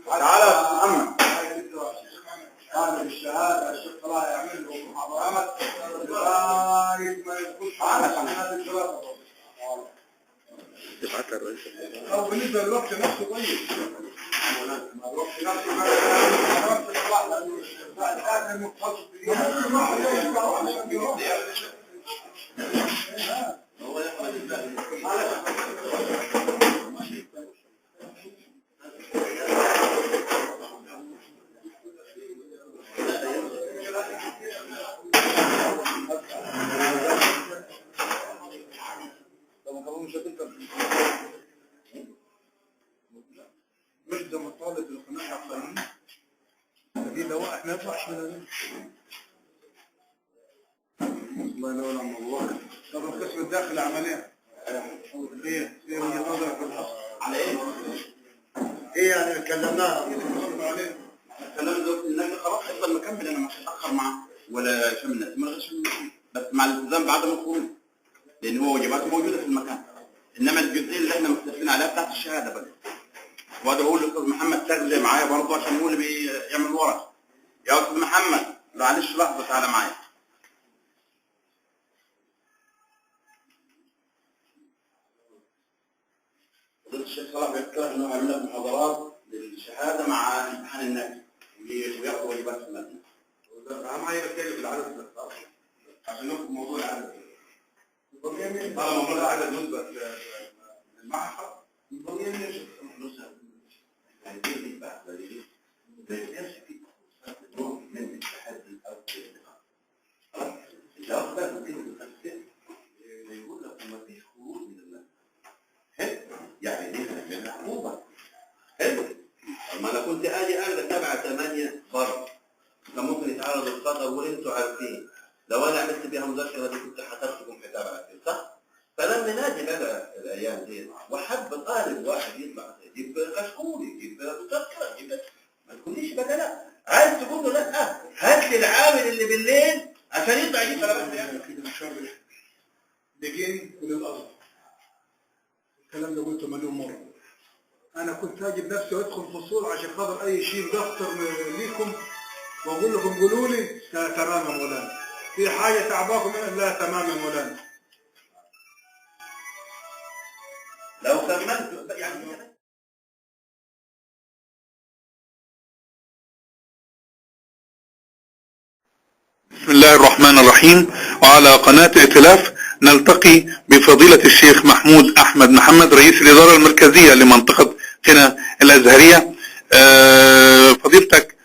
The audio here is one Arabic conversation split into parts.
تعالى يا محمد. هذا بالشهاده الشيخ صلاح يعمل له محاضرات لغايه ما يخش على هذا الدراسه. تبعتها الرئيس. او بالنسبه للوقت نفسه طيب. الوقت نفسه مش ده مطالب القناة العقلانيين دي لوائح ما يطلعش منها. الله ينور عليك. طب القسم الداخلي عمليه ايه وجهه نظرك في الحصر على ايه؟ ايه يعني اتكلمناها عليه الكلام ده اللجنه خلاص هيفضل مكمل. انا مش هتاخر معاه ولا شم الناس ما غيرش بس مع الالتزام بعدم الخروج لان هو واجباته موجوده في المكان. انما الجزئيه اللي احنا مختلفين عليها بتاعت الشهاده بقى وهذا بقول لاستاذ محمد تغذي معايا برضه عشان هو اللي بيعمل ورق. يا استاذ محمد معلش لحظه تعالى معايا. فضيلة الشيخ صلاح بيقترح انه يعمل لك محاضرات للشهاده مع امتحان النهائي وياخذ واجبات في الماده. اهم حاجه نتكلم بالعدد ده عشان نفهم موضوع العدد. طالما موضوع العدد مثبت للمعهد يعني دي بقى ما يقدرش في نوع من التحدي او الانتقام. خلاص الجواب بقى ممكن يقول لك ما فيش خروج من الماده. حلو يعني دي هنعملها عقوبه. حلو ما انا كنت اجي تبع 8 برضه كان ممكن يتعرض للخطر وانتوا عارفين لو انا عملت بيها مذاكره دي كنت حسبتكم حساب عارفين صح؟ فلما نادي بقى الايام دي وحب طالب واحد يطلع يجيب كشكول يجيب مذكره يجيب ما تقوليش بقى لا عايز تقول له لا هات لي العامل اللي بالليل عشان يطلع يجيب كلام كده مش شرط دقيقي وللأرض. الكلام ده قلته مليون مرة. أنا كنت أجيب نفسي وأدخل فصول عشان خاطر أي شيء دفتر ليكم وأقول لكم قولوا لي تمام يا مولانا. في حاجة تعباكم لا تمام يا مولانا. لو كملت يعني بسم الله الرحمن الرحيم. وعلى قناة ائتلاف نلتقي بفضيلة الشيخ محمود أحمد محمد رئيس الإدارة المركزية لمنطقة قنا الأزهرية. فضيلتك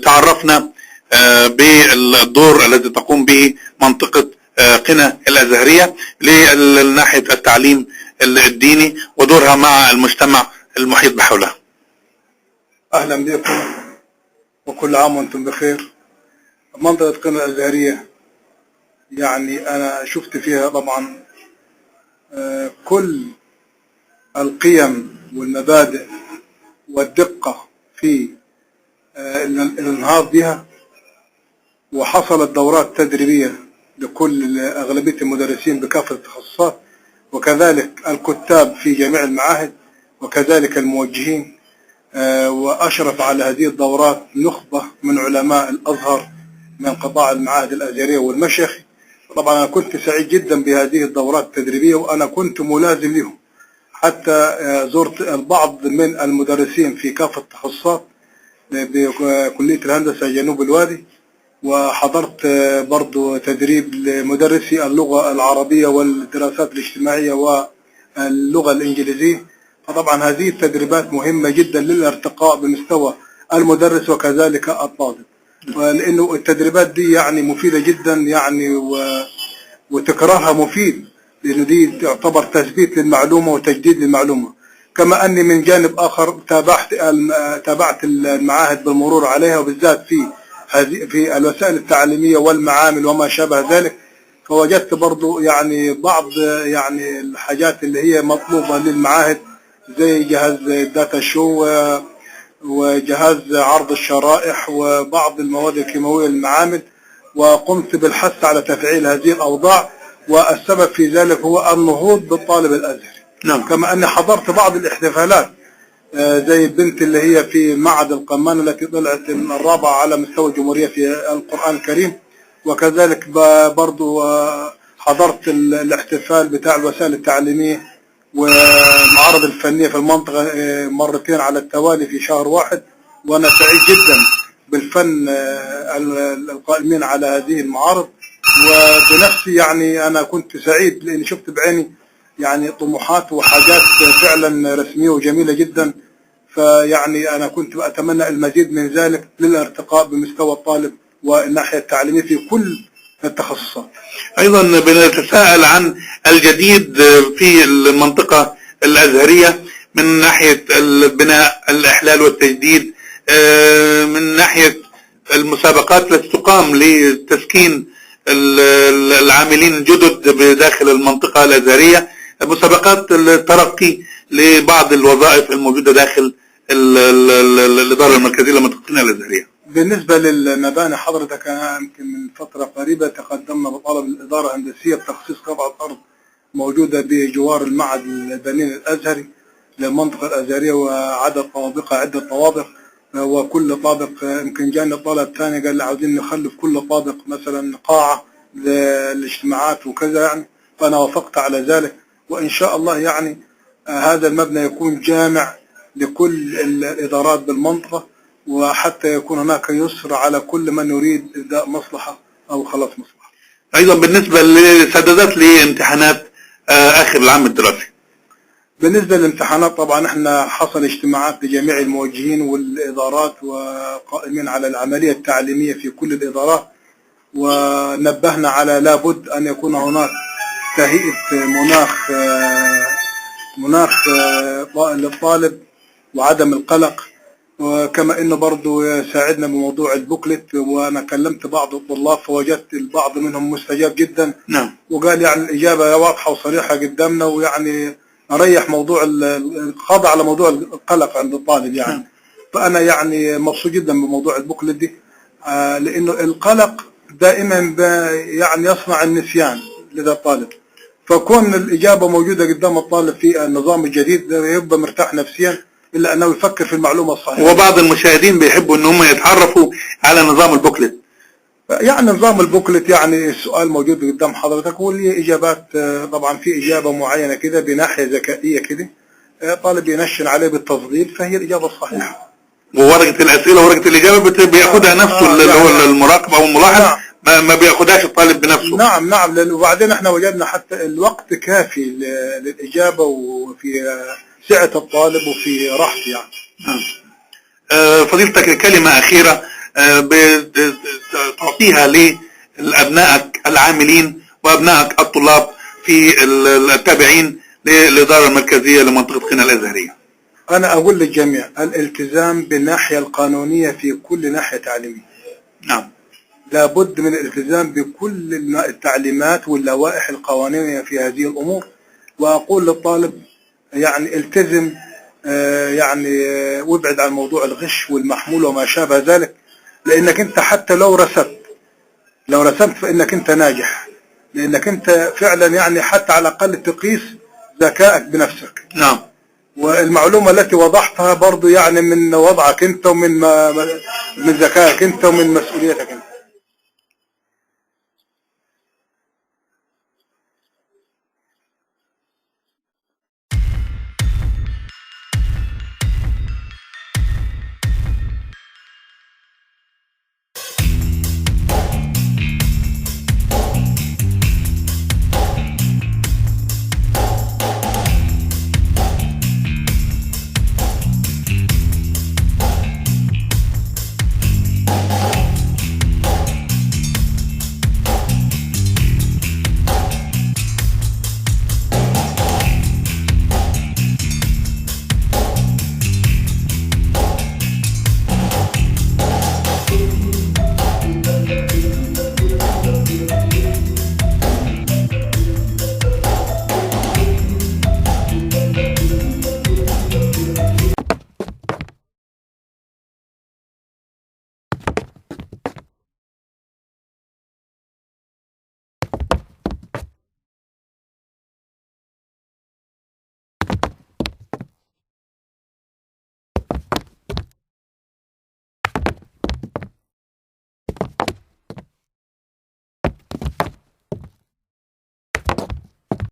تعرفنا بالدور الذي تقوم به منطقة قنا الأزهرية لناحية التعليم الديني ودورها مع المجتمع المحيط بحولها. أهلا بكم وكل عام وأنتم بخير. منطقة قنا الأزهرية يعني أنا شفت فيها طبعا كل القيم والمبادئ والدقة في الانهاض بها، وحصلت دورات تدريبية لكل أغلبية المدرسين بكافة التخصصات وكذلك الكتاب في جميع المعاهد وكذلك الموجهين. وأشرف على هذه الدورات نخبة من علماء الأزهر من قطاع المعاهد الأزهرية والمشيخ. طبعا أنا كنت سعيد جدا بهذه الدورات التدريبية وأنا كنت ملازم لهم، حتى زرت البعض من المدرسين في كافة التخصصات بكلية الهندسة جنوب الوادي، وحضرت برضو تدريب لمدرسي اللغة العربية والدراسات الاجتماعية واللغة الإنجليزية. فطبعا هذه التدريبات مهمة جدا للارتقاء بمستوى المدرس وكذلك الطالب، لأنه التدريبات دي يعني مفيدة جدا يعني وتكرارها مفيد، لأنه دي تعتبر تثبيت للمعلومة وتجديد للمعلومة. كما أني من جانب آخر تابعت المعاهد بالمرور عليها، وبالذات في الوسائل التعليمية والمعامل وما شابه ذلك، فوجدت برضو يعني بعض يعني الحاجات اللي هي مطلوبة للمعاهد زي جهاز داتا شو وجهاز عرض الشرائح وبعض المواد الكيماوية للمعامل، وقمت بالحث على تفعيل هذه الأوضاع والسبب في ذلك هو النهوض بالطالب الأزهري. نعم. كما أني حضرت بعض الاحتفالات زي البنت اللي هي في معهد القمان التي طلعت الرابعة على مستوى الجمهورية في القرآن الكريم، وكذلك برضو حضرت الاحتفال بتاع الوسائل التعليمية والمعارض الفنية في المنطقة مرتين على التوالي في شهر واحد، وأنا سعيد جدا بالفن القائمين على هذه المعارض. وبنفسي يعني أنا كنت سعيد لأني شفت بعيني يعني طموحات وحاجات فعلا رسمية وجميلة جدا. فيعني أنا كنت أتمنى المزيد من ذلك للارتقاء بمستوى الطالب والناحية التعليمية في كل التخصصات. أيضا بنتساءل عن الجديد في المنطقة الأزهرية من ناحية البناء، الإحلال والتجديد، من ناحية المسابقات التي تقام لتسكين العاملين الجدد بداخل المنطقة الأزهرية، مسابقات الترقي لبعض الوظائف الموجودة داخل الإدارة المركزية للمنطقة الأزهرية. بالنسبة للمباني حضرتك، أنا يمكن من فترة قريبة تقدمنا بطلب الإدارة الهندسية بتخصيص قطعة أرض موجودة بجوار المعهد البنين الأزهري للمنطقة الأزهرية، وعدد طوابقها عدة طوابق، وكل طابق يمكن جاني طلب ثاني قال لي عاوزين نخلف كل طابق مثلا قاعة للاجتماعات وكذا يعني، فأنا وافقت على ذلك. وإن شاء الله يعني هذا المبنى يكون جامع لكل الإدارات بالمنطقة، وحتى يكون هناك يسر على كل من يريد إبداء مصلحة أو خلاص مصلحة. أيضا بالنسبة لسدادات لامتحانات آخر العام الدراسي، بالنسبة للامتحانات طبعا احنا حصل اجتماعات لجميع الموجهين والإدارات وقائمين على العملية التعليمية في كل الإدارات، ونبهنا على لابد أن يكون هناك تهيئة مناخ للطالب وعدم القلق، وكما انه برضه ساعدنا بموضوع البوكلت. وانا كلمت بعض الطلاب فوجدت البعض منهم مستجاب جدا. نعم. وقال يعني الاجابه واضحه وصريحه قدامنا، ويعني ريح موضوع القضاء على موضوع القلق عند الطالب يعني. نعم. فانا يعني مبسوط جدا بموضوع البوكلت دي، لانه القلق دائما يعني يصنع النسيان لدى الطالب، فكون الاجابه موجوده قدام الطالب في النظام الجديد يبقى مرتاح نفسيا، إلا أنه يفكر في المعلومة الصحيحة. وبعض المشاهدين بيحبوا أن هم يتعرفوا على نظام البوكلت. يعني نظام البوكلت يعني السؤال موجود قدام حضرتك واللي إجابات، طبعا في إجابة معينة كده بناحية ذكائية كده طالب ينشن عليه بالتفضيل فهي الإجابة الصحيحة. وورقة الأسئلة وورقة الإجابة بياخدها نفسه اللي هو المراقب أو الملاحظ. نعم. ما بياخدهاش الطالب بنفسه. نعم وبعدين احنا وجدنا حتى الوقت كافي للإجابة وفي سعة الطالب وفي راحته يعني. فضيلتك كلمة أخيرة تعطيها لأبنائك العاملين وأبنائك الطلاب في التابعين للإدارة المركزية لمنطقة قنا الأزهرية. أنا أقول للجميع الالتزام بالناحية القانونية في كل ناحية تعليمية. نعم. لابد من الالتزام بكل التعليمات واللوائح القوانينية في هذه الأمور. وأقول للطالب يعني التزم يعني وابعد عن موضوع الغش والمحمول وما شابه ذلك، لأنك أنت حتى لو رسمت فإنك أنت ناجح، لأنك أنت فعلا يعني حتى على الأقل تقيس ذكائك بنفسك. نعم. والمعلومة التي وضحتها برضو يعني من وضعك أنت ومن ذكائك أنت ومن مسؤوليتك أنت.